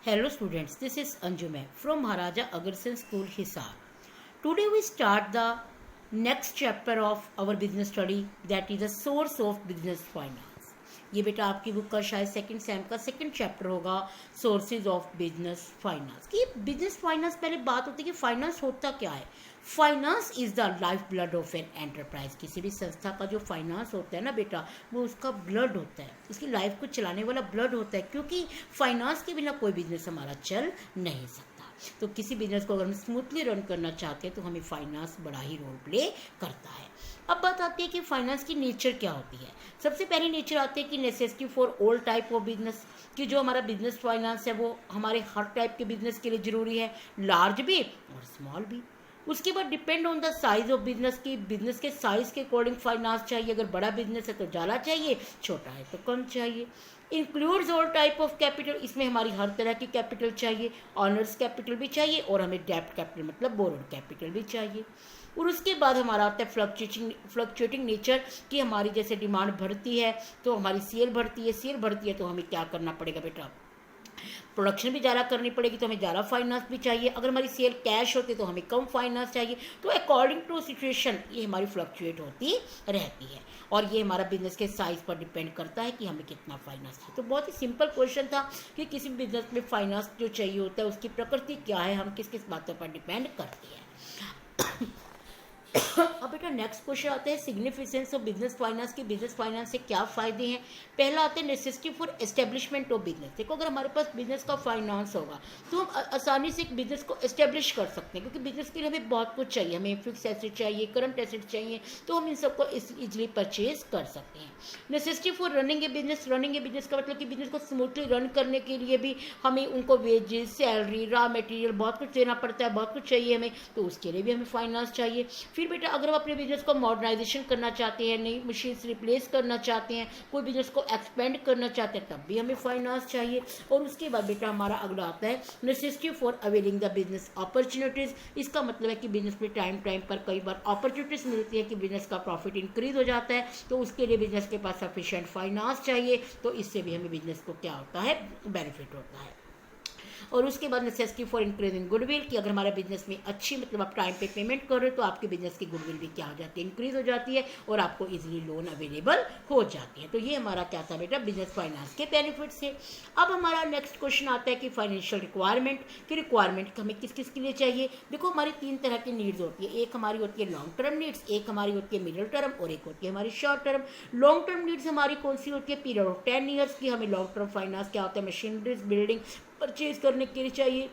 Hello students, this is Anjume from Maharaja Agarsen School, Hisar. Today we start the next chapter of our business study, that is the source of business finance. ये बेटा आपकी book का शायद second same का second chapter होगा, sources of business finance. कि business finance पहले बात होती है कि फाइनेंस होता क्या है। Finance is the life blood of an enterprise. किसी भी संस्था का जो फाइनेंस होता है ना बेटा, वो उसका ब्लड होता है, उसकी लाइफ को चलाने वाला ब्लड होता है, क्योंकि फाइनेंस के बिना कोई बिजनेस हमारा चल नहीं सकता। तो किसी बिजनेस को अगर हम स्मूथली रन करना चाहते हैं तो हमें फाइनेंस बड़ा ही रोल प्ले करता है। अब बात आती है कि फाइनेंस की नेचर क्या होती है। सबसे पहली नेचर आती है कि necessity for all type of business, कि जो हमारा बिजनेस फाइनेंस है वो हमारे हर टाइप के बिजनेस के लिए ज़रूरी है, लार्ज भी और स्मॉल भी। उसके बाद depend on the size of business, की बिजनेस के साइज के अकॉर्डिंग फाइनेंस चाहिए। अगर बड़ा बिजनेस है तो ज़्यादा चाहिए, छोटा है तो कम चाहिए। Includes all type of capital, इसमें हमारी हर तरह की कैपिटल चाहिए, ऑनर्स कैपिटल भी चाहिए और हमें डेब्ट कैपिटल मतलब बोरोड कैपिटल भी चाहिए। और उसके बाद हमारा आता है फ्लक्चुएटिंग नेचर, कि हमारी जैसे डिमांड बढ़ती है तो हमारी सेल बढ़ती है तो हमें क्या करना पड़ेगा बेटा, प्रोडक्शन भी ज़्यादा करनी पड़ेगी तो हमें ज़्यादा फाइनेंस भी चाहिए। अगर हमारी सेल कैश होती है तो हमें कम फाइनेंस चाहिए। तो अकॉर्डिंग टू सिचुएशन ये हमारी फ्लक्चुएट होती रहती है, और ये हमारा बिजनेस के साइज पर डिपेंड करता है कि हमें कितना फाइनेंस चाहिए। तो बहुत ही सिंपल क्वेश्चन था कि किसी बिजनेस में फाइनेंस जो चाहिए होता है उसकी प्रकृति क्या है, हम किस किस बातों पर डिपेंड करते हैं। अब बेटा नेक्स्ट क्वेश्चन आते हैं सिग्निफिकेंस ऑफ बिजनेस फाइनेंस, की बिजनेस फाइनेंस से क्या फ़ायदे हैं। पहला आता है necessity for establishment of business. देखो अगर हमारे पास बिजनेस का फाइनेंस होगा तो हम आसानी से एक बिजनेस को एस्टेब्लिश कर सकते हैं, क्योंकि बिजनेस के लिए हमें बहुत कुछ चाहिए, हमें फिक्स एसेट चाहिए, करंट एसेट चाहिए, तो हम इन सबको इजीली परचेज कर सकते हैं। Necessity for running A business, running A business का मतलब कि बिजनेस को स्मूथली रन करने के लिए भी हमें उनको वेजेस, सैलरी, रॉ मटेरियल बहुत कुछ देना पड़ता है, बहुत कुछ चाहिए हमें, तो उसके लिए भी हमें फाइनेंस चाहिए। फिर बेटा अगर हम अपने बिजनेस को मॉडर्नाइजेशन करना चाहते हैं, नई मशीन से रिप्लेस करना चाहते हैं, कोई बिजनेस को एक्सपेंड करना चाहते हैं, तब भी हमें फाइनेंस चाहिए। और उसके बाद बेटा हमारा अगला आता है necessity for availing the business opportunities. इसका मतलब है कि बिजनेस में टाइम पर कई बार अपॉर्चुनिटीज़ मिलती है कि बिजनेस का प्रॉफिट इंक्रीज हो जाता है, तो उसके लिए बिजनेस के पास सफिशिएंट फाइनेंस चाहिए, तो इससे भी हमें बिजनेस को क्या होता है, बेनिफिट होता है। और उसके बाद नेसेसिटी फॉर इंक्रीजिंग गुडविल, कि अगर हमारा बिजनेस में अच्छी मतलब आप टाइम पे पेमेंट कर रहे हो तो आपके बिजनेस की गुडविल भी क्या हो जाती है, इंक्रीज हो जाती है, और आपको इजीली लोन अवेलेबल हो जाती है। तो ये हमारा क्या था बेटा, बिजनेस फाइनेंस के बेनिफिट्स है। अब हमारा नेक्स्ट क्वेश्चन आता है कि फाइनेंशियल रिक्वायरमेंट, की रिक्वायरमेंट हमें किस किस के लिए चाहिए। देखो हमारी तीन तरह की नीड्स होती है, एक हमारी होती है लॉन्ग टर्म नीड्स, एक हमारी होती है मिडिल टर्म, और एक होती है हमारी short term. Long term needs हमारी कौन सी होती है, पीरियड ऑफ 10 ईयर्स की हमें लॉन्ग टर्म फाइनेंस क्या होता है, मशीनरीज बिल्डिंग परचेज करने के लिए चाहिए।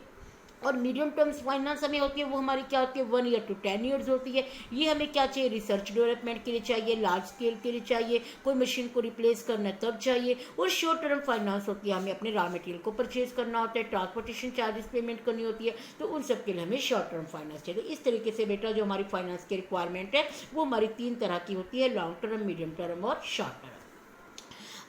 और मीडियम टर्म्स फाइनेंस हमें होती है, वो हमारी क्या होती है, 1 ईयर to 10 ईयर्स होती है। ये हमें क्या चाहिए, रिसर्च डेवलपमेंट के लिए चाहिए, लार्ज स्केल के लिए चाहिए, कोई मशीन को रिप्लेस करना है तब चाहिए। और शॉर्ट टर्म फाइनेंस होती है, हमें अपने रॉ मटेरियल को परचेज करना होता है, ट्रांसपोर्टेशन चार्जेस पेमेंट करनी होती है, तो उन सब के लिए हमें शॉर्ट टर्म फाइनेंस चाहिए। तो इस तरीके से बेटा जो हमारी फाइनेंस की रिक्वायरमेंट है वो हमारी तीन तरह की होती है, लॉन्ग टर्म, मीडियम टर्म और शॉर्ट टर्म।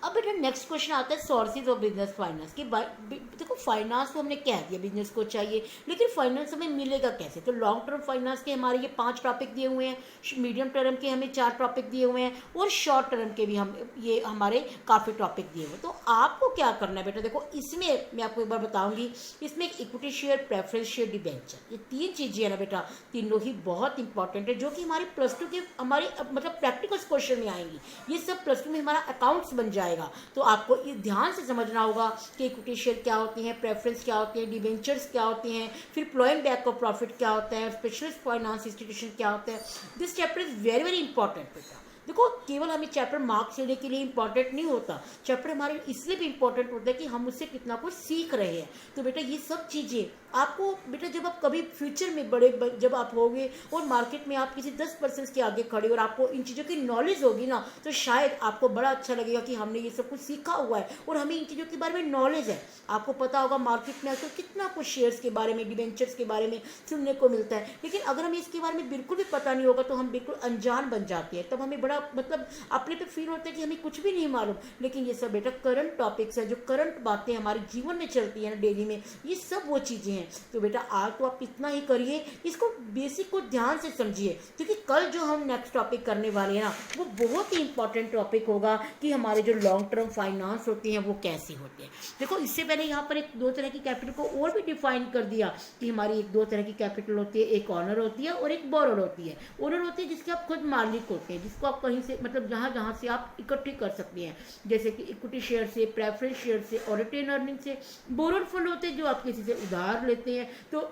अब बेटा नेक्स्ट क्वेश्चन आता है सोर्सेज ऑफ बिजनेस फाइनेंस, की देखो फाइनेंस तो हमने कह दिया बिजनेस को चाहिए, लेकिन फाइनेंस हमें मिलेगा कैसे। तो लॉन्ग टर्म फाइनेंस के हमारे ये 5 टॉपिक दिए हुए हैं, मीडियम टर्म के हमें 4 टॉपिक दिए हुए हैं, और शॉर्ट टर्म के भी हम ये हमारे काफ़ी टॉपिक दिए हुए हैं। तो आपको क्या करना है बेटा, देखो इसमें मैं आपको एक बार बताऊंगी, इसमें एक equity share, preference share, debenture, ये 3 चीज़ें है ना बेटा, तीनों ही बहुत इंपॉर्टेंट है, जो कि हमारी +2 के हमारे मतलब प्रैक्टिकल क्वेश्चन में आएंगी। ये सब +2 में हमारा अकाउंट्स बन जाएगा। तो आपको ये ध्यान से समझना होगा कि इक्विटी शेयर क्या होती हैं, प्रेफरेंस क्या होती है, डिबेंचर्स क्या होती हैं, फिर प्लॉइंग बैक ऑफ प्रॉफिट क्या होता है, स्पेशलिस्ट फाइनेंस इंस्टीट्यूशन क्या होता है। This chapter is very very important बेटा। देखो केवल हमें चैप्टर मार्क्स लेने के लिए इंपॉर्टेंट नहीं होता, चैप्टर हमारे इसलिए भी इंपॉर्टेंट होता है कि हम उससे कितना कुछ सीख रहे हैं। तो बेटा ये सब चीज़ें आपको बेटा जब आप कभी फ्यूचर में जब आप होगे और मार्केट में आप किसी 10% के आगे खड़े और आपको इन चीज़ों की नॉलेज होगी ना, तो शायद आपको बड़ा अच्छा लगेगा कि हमने ये सब कुछ सीखा हुआ है और हमें इन चीज़ों के बारे में नॉलेज है। आपको पता होगा मार्केट में आजकल कितना कुछ शेयर्स के बारे में, डिबेंचर्स के बारे में सुनने को मिलता है, लेकिन अगर हमें इसके बारे में बिल्कुल भी पता नहीं होगा तो हम बिल्कुल अनजान बन जाते हैं, तब हमें बड़ा बड़ा मतलब अपने पे फील होता है कि हमें कुछ भी नहीं मालूम, लेकिन ये सब बेटा करंट टॉपिक्स है, जो करंट बातें हमारे जीवन में चलती है ना डेली में, ये सब वो चीज़ें हैं। तो बेटा आज तो आप इतना ही करिए, इसको बेसिक को ध्यान से समझिए, क्योंकि कल जो हम नेक्स्ट टॉपिक करने वाले हैं ना वो बहुत ही इंपॉर्टेंट टॉपिक होगा कि हमारे जो लॉन्ग टर्म फाइनेंस होते हैं वो कैसे होते हैं। देखो इससे पहले यहाँ पर एक दो तरह की कैपिटल को और भी डिफाइन कर दिया कि हमारी एक दो तरह की कैपिटल होती है, एक ऑनर होती है और एक बोरोड होती है। ओनर होती है जिसके आप खुद मालिक होते हैं, जिसको आप कहीं से मतलब जहाँ जहाँ से आप इकट्ठे कर सकते हैं, जैसे कि इक्विटी शेयर से, प्रेफरेंस शेयर से और रिटेन अर्निंग से। बोरोड फंड होते हैं जो आप किसी से उधार लेते हैं। तो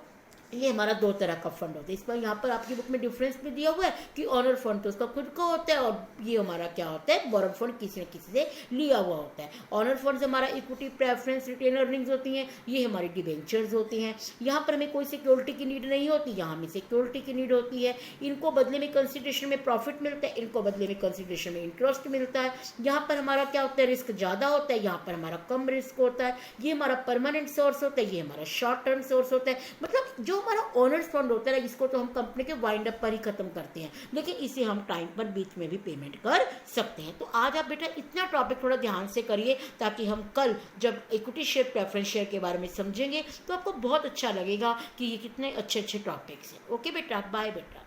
ये हमारा दो तरह का फंड होता है। इस पर यहाँ पर आपकी बुक में डिफरेंस भी दिया हुआ है कि ऑनर फंड तो उसका खुद का होता है और ये हमारा क्या होता है, बोरोड फंड किसी न किसी से लिया हुआ होता है। ऑनर फंड हमारा इक्विटी, प्रेफरेंस, रिटेन अर्निंग्स होती हैं, ये हमारी डिबेंचर्स होती हैं। यहाँ पर हमें कोई सिक्योरिटी की नीड नहीं होती, यहाँ हमें सिक्योरिटी की नीड होती है। इनको बदले में कंसिडरेशन में प्रॉफिट मिलता है, इनको बदले में कंसिडरेशन में इंटरेस्ट मिलता है। यहाँ पर हमारा क्या होता है, रिस्क ज़्यादा होता है, यहाँ पर हमारा कम रिस्क होता है। ये हमारा परमानेंट सोर्स होता है, ये हमारा शॉर्ट टर्म सोर्स होता है। मतलब जो हमारा ओनर्स फंड होता है ना, जिसको तो हम कंपनी के वाइंड अप पर ही खत्म करते हैं, लेकिन इसे हम टाइम पर बीच में भी पेमेंट कर सकते हैं। तो आज आप बेटा इतना टॉपिक थोड़ा ध्यान से करिए, ताकि हम कल जब इक्विटी शेयर, प्रेफरेंस शेयर के बारे में समझेंगे तो आपको बहुत अच्छा लगेगा कि ये कितने अच्छे अच्छे टॉपिक्स हैं। ओके बेटा, बाय बेटा।